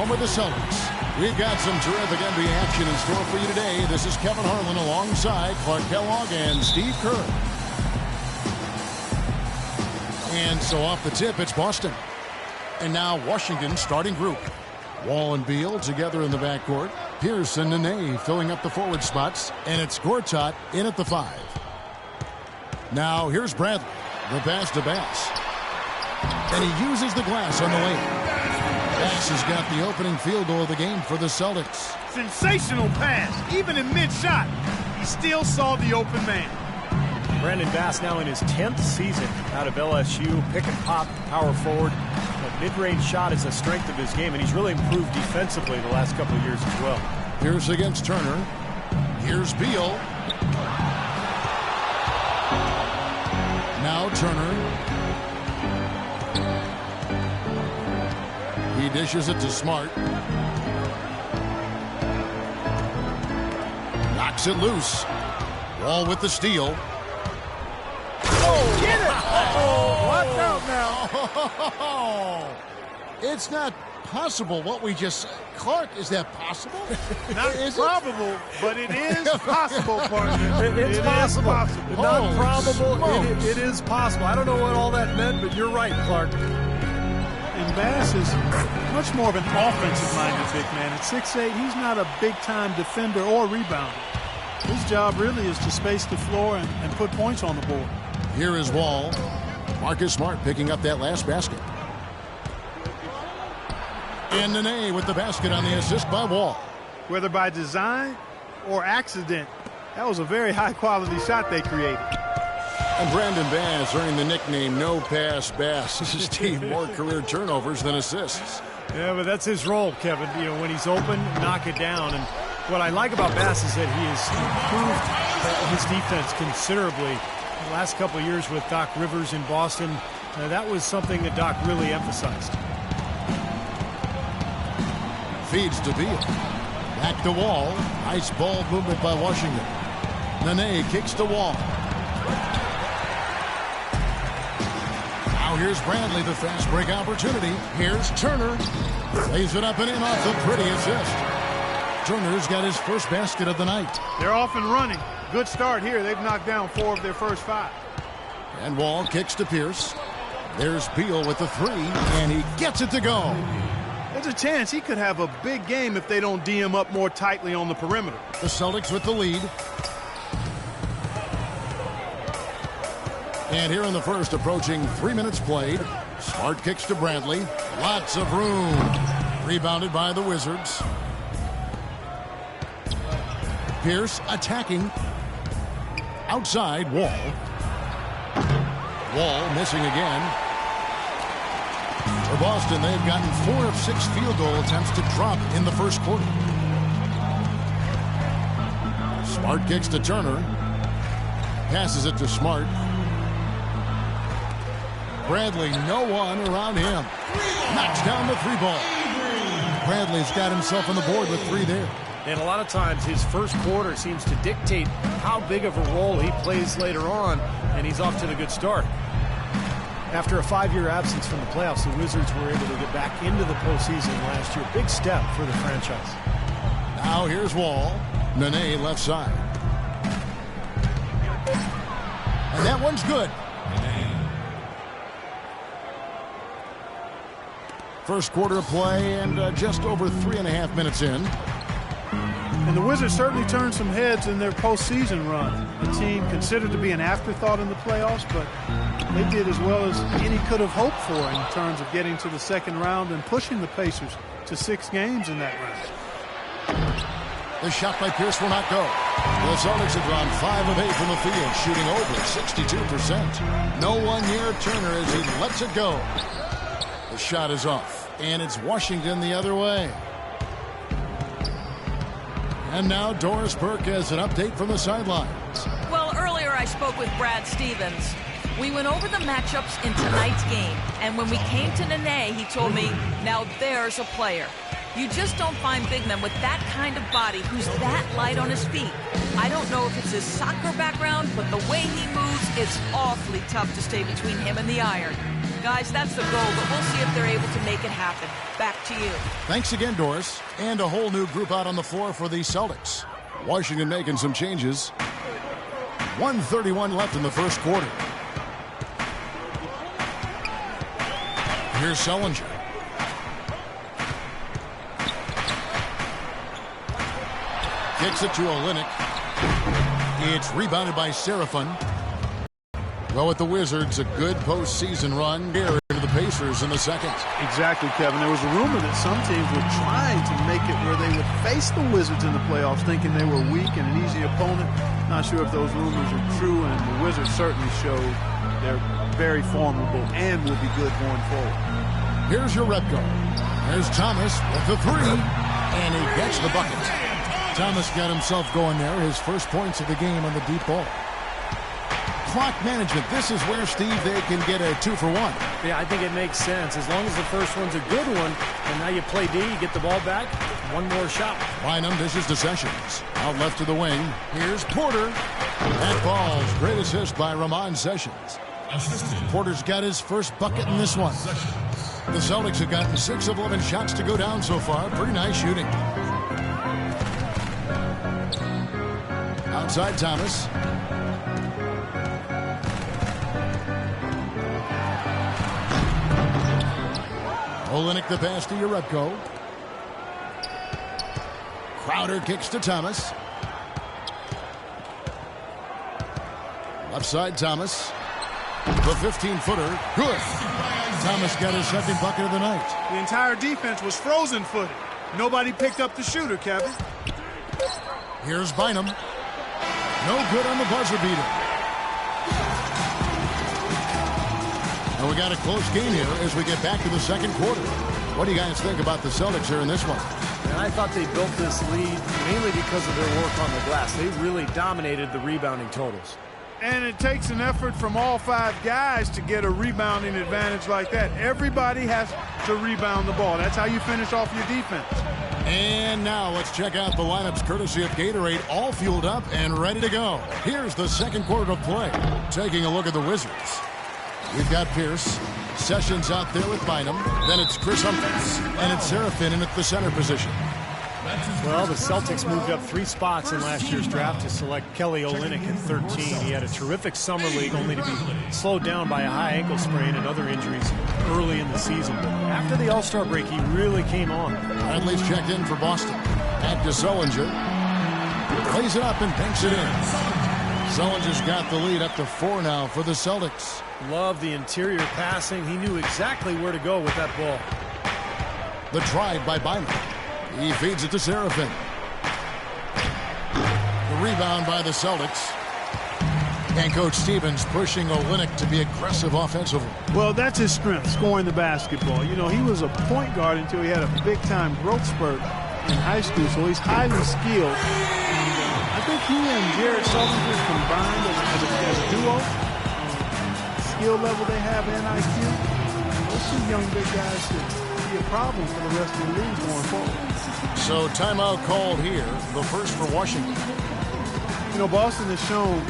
home of the Celtics. We've got some terrific NBA action in store for you today. This is Kevin Harlan alongside Clark Kellogg and Steve Kerr. And so off the tip, it's Boston. And now Washington's starting group. Wall and Beal together in the backcourt. Pierce and Nene filling up the forward spots. And it's Gortat in at the 5. Now here's Bradley. The pass to Bass. And he uses the glass on the lane. Bass has got the opening field goal of the game for the Celtics. Sensational pass. Even in mid-shot, he still saw the open man. Brandon Bass now in his 10th season out of LSU. Pick and pop, power forward. That mid-range shot is a strength of his game, and he's really improved defensively the last couple of years as well. Here's against Turner. Here's Beal. Now Turner. He dishes it to Smart. Knocks it loose. Wall with the steal. Oh, get it! Oh, watch out now. It's not possible what we just said. Clark, is that possible? Not probable, but it is possible, partner. It's possible. Not probable. It is possible. I don't know what all that meant, but you're right, Clark. And Bass is much more of an offensive-minded big man. At 6'8", he's not a big-time defender or rebounder. His job really is to space the floor and put points on the board. Here is Wall. Marcus Smart picking up that last basket. And Nene with the basket on the assist by Wall. Whether by design or accident, that was a very high-quality shot they created. And Brandon Bass earning the nickname No Pass Bass. His team more career turnovers than assists. Yeah, but that's his role, Kevin. You know, when he's open, knock it down. And what I like about Bass is that he has improved his defense considerably. The last couple of years with Doc Rivers in Boston, that was something that Doc really emphasized. Feeds to Beal. Back to Wall. Nice ball movement by Washington. Nene kicks to Wall. Now here's Bradley, the fast break opportunity. Here's Turner. Lays it up and in off the pretty assist. Turner's got his first basket of the night. They're off and running. Good start here. They've knocked down 4 of their first 5. And Wall kicks to Pierce. There's Beal with the 3, and he gets it to go. There's a chance he could have a big game if they don't D him up more tightly on the perimeter. The Celtics with the lead. And here in the first, approaching 3 minutes played. Smart kicks to Bradley. Lots of room. Rebounded by the Wizards. Pierce attacking. Outside, Wall. Wall missing again. For Boston, they've gotten 4 of 6 field goal attempts to drop in the first quarter. Smart kicks to Turner. Passes it to Smart. Bradley, no one around him. Knocks down the 3 ball. Bradley's got himself on the board with 3 there. And a lot of times his first quarter seems to dictate how big of a role he plays later on, and he's off to the good start. After a 5-year absence from the playoffs, the Wizards were able to get back into the postseason last year. Big step for the franchise. Now here's Wall. Nene left side. And that one's good. First quarter of play and just over 3.5 minutes in. And the Wizards certainly turned some heads in their postseason run. The team considered to be an afterthought in the playoffs, but they did as well as any could have hoped for in terms of getting to the second round and pushing the Pacers to 6 games in that round. The shot by Pierce will not go. The Celtics have gone 5 of 8 from the field, shooting over 62%. No one near Turner as he lets it go. The shot is off, and it's Washington the other way. And now Doris Burke has an update from the sidelines. Well, earlier I spoke with Brad Stevens. We went over the matchups in tonight's game, and when we came to Nene, he told me, now there's a player. You just don't find big men with that kind of body who's that light on his feet. I don't know if it's his soccer background, but the way he moves, it's awfully tough to stay between him and the iron. Guys, that's the goal, but we'll see if they're able to make it happen. Back to you. Thanks again, Doris. And a whole new group out on the floor for the Celtics. Washington making some changes. 1:31 left in the first quarter. Here's Sullinger. Kicks it to Olynyk. It's rebounded by Serafin. Well, with the Wizards, a good postseason run here into the Pacers in the second. Exactly, Kevin. There was a rumor that some teams were trying to make it where they would face the Wizards in the playoffs, thinking they were weak and an easy opponent. Not sure if those rumors are true, and the Wizards certainly showed they're very formidable and will be good going forward. Here's your Repko. There's Thomas with the three, and he gets the bucket. Thomas got himself going there, his first points of the game on the deep ball. Clock management. This is where, Steve, they can get a 2-for-1. Yeah, I think it makes sense. As long as the first one's a good one, and now you play D, you get the ball back, one more shot. Bynum dishes to Sessions. Out left to the wing. Here's Porter. That ball's great assist by Ramon Sessions. Porter's got his first bucket in this one. The Celtics have gotten 6 of 11 shots to go down so far. Pretty nice shooting. Outside Thomas. Olynyk the pass to Repko. Crowder kicks to Thomas. Left side Thomas. The 15-footer. Good. Thomas got his second bucket of the night. The entire defense was frozen-footed. Nobody picked up the shooter, Kevin. Here's Bynum. No good on the buzzer beater. And we got a close game here as we get back to the second quarter. What do you guys think about the Celtics here in this one? And I thought they built this lead mainly because of their work on the glass. They really dominated the rebounding totals. And it takes an effort from all 5 guys to get a rebounding advantage like that. Everybody has to rebound the ball. That's how you finish off your defense. And now let's check out the lineups courtesy of Gatorade, all fueled up and ready to go. Here's the second quarter of play. Taking a look at the Wizards. We've got Pierce. Sessions out there with Bynum. Then it's Chris Humphries. And it's Serafin in at the center position. Well, the Celtics moved up 3 spots in last year's draft to select Kelly Olynyk at 13. He had a terrific summer league, only to be slowed down by a high ankle sprain and other injuries early in the season. But after the All-Star break, he really came on. Bradley's checked in for Boston. Back to Sullinger. Plays it up and banks it in. Sullinger's got the lead up to 4 now for the Celtics. Love the interior passing. He knew exactly where to go with that ball. The drive by Bynum. He feeds it to Serafin. The rebound by the Celtics. And Coach Stevens pushing Olynyk to be aggressive offensively. Well, that's his strength, scoring the basketball. You know, he was a point guard until he had a big-time growth spurt in high school, so he's highly skilled. I think he and Jared Sullinger combined as a duo. Skill level they have and IQ. Those 2 young big guys could be a problem for the rest of the league going forward. So timeout called here, the first for Washington. You know, Boston has shown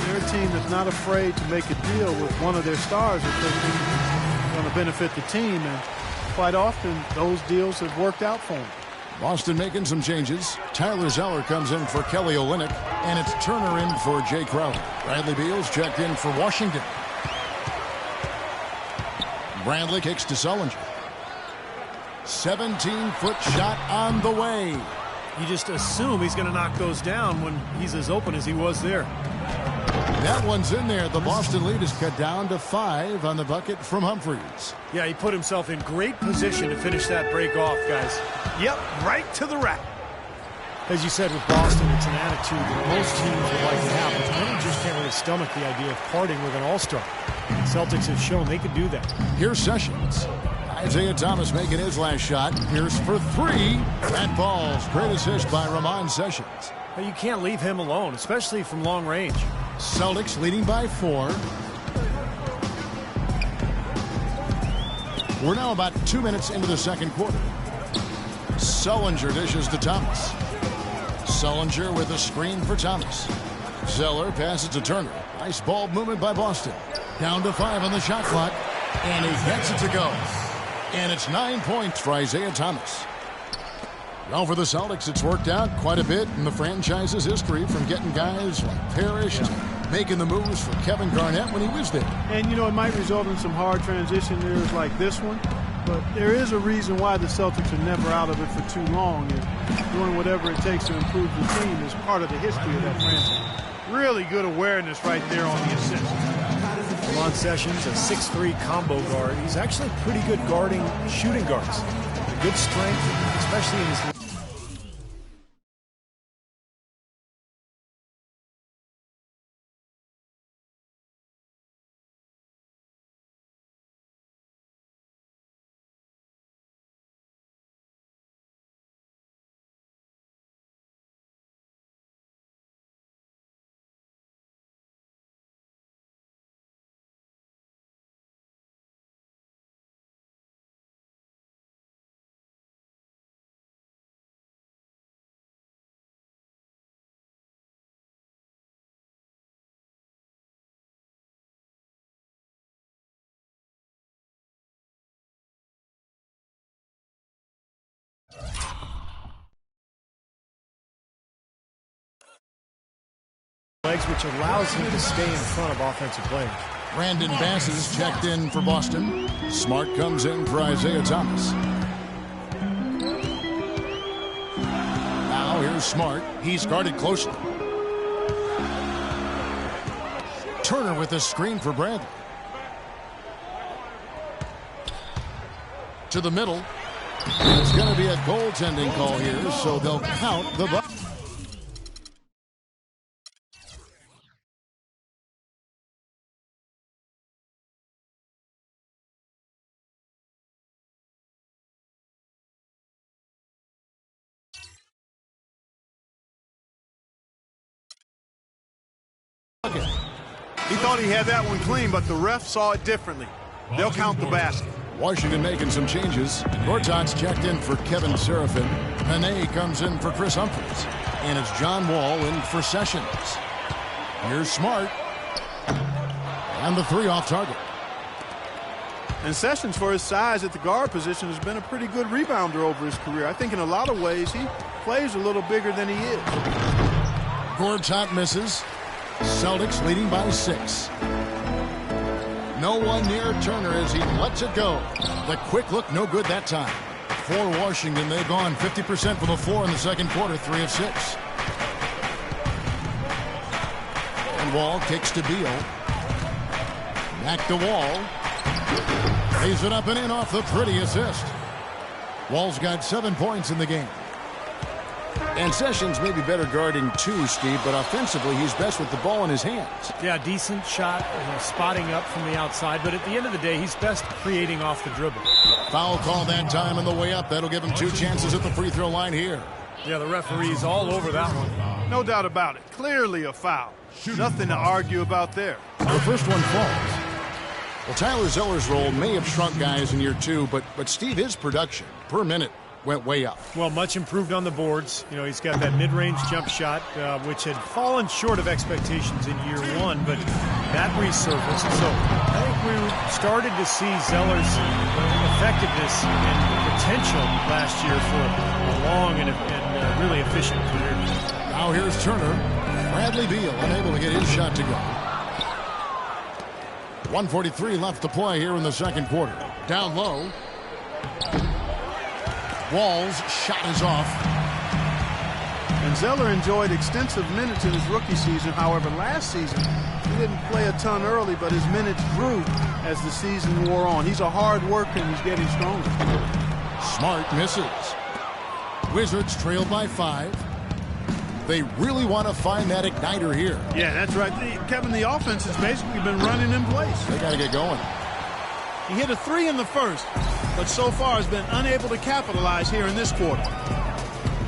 they're a team that's not afraid to make a deal with one of their stars if they think it's going to benefit the team, and quite often those deals have worked out for them. Boston making some changes. Tyler Zeller comes in for Kelly Olynyk, and it's Turner in for Jay Crowder. Bradley Beal's checked in for Washington. Bradley kicks to Sullinger. 17-foot shot on the way. You just assume he's going to knock those down when he's as open as he was there. That one's in there. The Boston lead is cut down to 5 on the bucket from Humphries. Yeah, he put himself in great position to finish that break off, guys. Yep, right to the rack. As you said with Boston, it's an attitude that most teams would like to have, but many just can't really stomach the idea of parting with an all-star. Celtics have shown they could do that. Here's Sessions. Isaiah Thomas making his last shot. Here's for 3. That ball's great assist by Ramon Sessions. But you can't leave him alone, especially from long range. Celtics leading by 4. We're now about 2 minutes into the second quarter. Sullinger dishes to Thomas. Sullinger with a screen for Thomas. Zeller passes to Turner. Nice ball movement by Boston. Down to 5 on the shot clock. And he gets it to go. And it's 9 points for Isaiah Thomas. Well, for the Celtics, it's worked out quite a bit in the franchise's history, from getting guys like Parrish to making the moves for Kevin Garnett when he was there. And, you know, it might result in some hard transition years like this one, but there is a reason why the Celtics are never out of it for too long, and doing whatever it takes to improve the team is part of the history of that franchise. Really good awareness right there on the assist. Ron Sessions, a 6'3" combo guard. He's actually pretty good guarding shooting guards. Good strength, especially in his legs, which allows him to stay in front of offensive players. Brandon Bass is checked in for Boston. Smart comes in for Isaiah Thomas. Now here's Smart. He's guarded closely. Turner with a screen for Bradley. To the middle. It's going to be a goaltending call here, so they'll count the buck. He thought he had that one clean, but the ref saw it differently. They'll count the basket. Washington making some changes. Gortat's checked in for Kevin Serafin. Nene comes in for Chris Humphries. And it's John Wall in for Sessions. Here's Smart. And the three off target. And Sessions, for his size at the guard position, has been a pretty good rebounder over his career. I think in a lot of ways he plays a little bigger than he is. Gortat misses. Celtics leading by 6. No one near Turner as he lets it go. The quick look, no good that time. For Washington, they've gone 50% from the floor in the second quarter, 3 of 6. And Wall kicks to Beal. Back to Wall. Lays it up and in off the pretty assist. Wall's got 7 points in the game. And Sessions may be better guarding too, Steve, but offensively he's best with the ball in his hands. Yeah, decent shot, spotting up from the outside, but at the end of the day, he's best creating off the dribble. Foul call that time on the way up. That'll give him 2 chances at the free throw line here. Yeah, the referee's all over that one. No doubt about it. Clearly a foul. Nothing to argue about there. The first one falls. Well, Tyler Zeller's role may have shrunk guys in year 2, but Steve, his production per minute went way up. Well, much improved on the boards. You know, he's got that mid-range jump shot, which had fallen short of expectations in year 1, but that resurfaced. So I think we started to see Zeller's effectiveness and potential last year for a long and really efficient career. Now here's Turner. Bradley Beal unable to get his shot to go. 1:43 left to play here in the second quarter. Down low. Wall's shot is off. And Zeller enjoyed extensive minutes in his rookie season. However, last season, he didn't play a ton early, but his minutes grew as the season wore on. He's a hard worker, and he's getting stronger. Smart misses. Wizards trail by 5. They really want to find that igniter here. Yeah, that's right. Kevin, the offense has basically been running in place. They got to get going. He hit a 3 in the first, but so far has been unable to capitalize here in this quarter.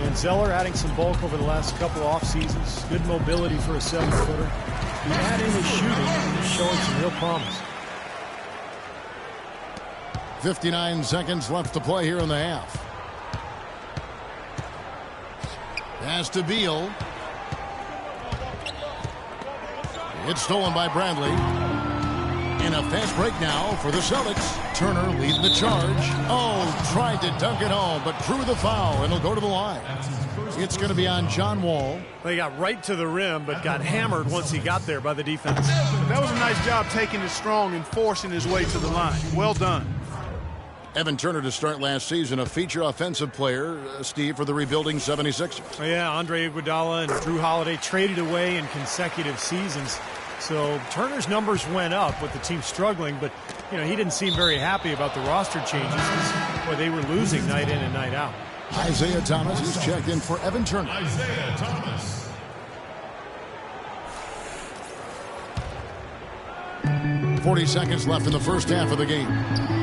And Zeller adding some bulk over the last couple off seasons. Good mobility for a 7-footer. He add in his shooting and he's showing some real promise. 59 seconds left to play here in the half. Pass to Beal. It's stolen by Bradley. And a fast break now for the Celtics. Turner leading the charge. Oh, tried to dunk it home, but drew the foul, and it'll go to the line. It's going to be on John Wall. Well, he got right to the rim, but got hammered once he got there by the defense. That was a nice job taking it strong and forcing his way to the line. Well done. Evan Turner to start last season, a feature offensive player, Steve, for the rebuilding 76ers. Oh, yeah, Andre Iguodala and Drew Holiday traded away in consecutive seasons. So Turner's numbers went up with the team struggling, but he didn't seem very happy about the roster changes because they were losing night in and night out. Isaiah Thomas is checked in for Evan Turner. Isaiah Thomas. 40 seconds left in the first half of the game.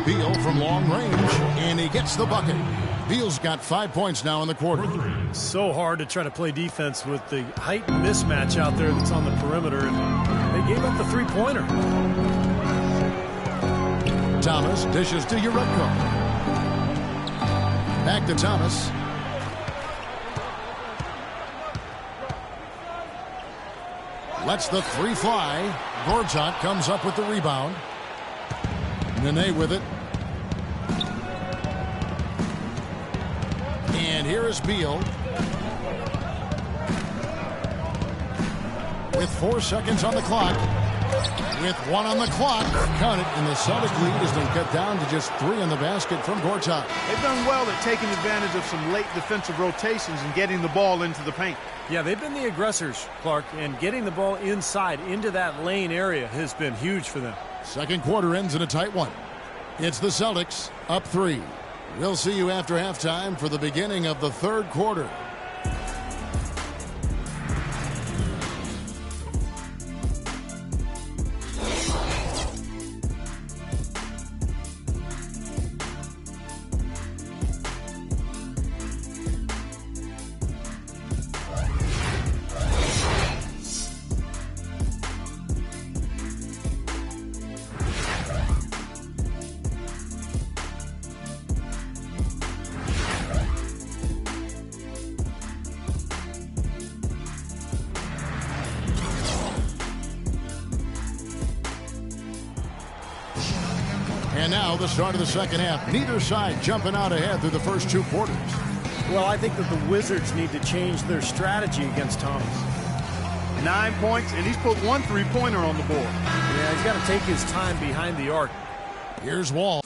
Beal from long range, and he gets the bucket. Beal's got 5 points now in the quarter. So hard to try to play defense with the height mismatch out there that's on the perimeter, and they gave up the three-pointer. Thomas dishes to Uredko. Back to Thomas. Lets the three fly. Gortat comes up with the rebound. Nene with it. And here is Beal. With 4 seconds on the clock. With 1 on the clock. Count it. And the Celtic lead has been cut down to just 3 in the basket from Gortat. They've done well at taking advantage of some late defensive rotations and getting the ball into the paint. Yeah, they've been the aggressors, Clark, and getting the ball inside into that lane area has been huge for them. Second quarter ends in a tight one. It's the Celtics up 3. We'll see you after halftime for the beginning of the third quarter. And now the start of the second half. Neither side jumping out ahead through the first 2 quarters. Well, I think that the Wizards need to change their strategy against Thomas. 9 points, and he's put 1 3-pointer on the board. Yeah, he's got to take his time behind the arc. Here's Wall.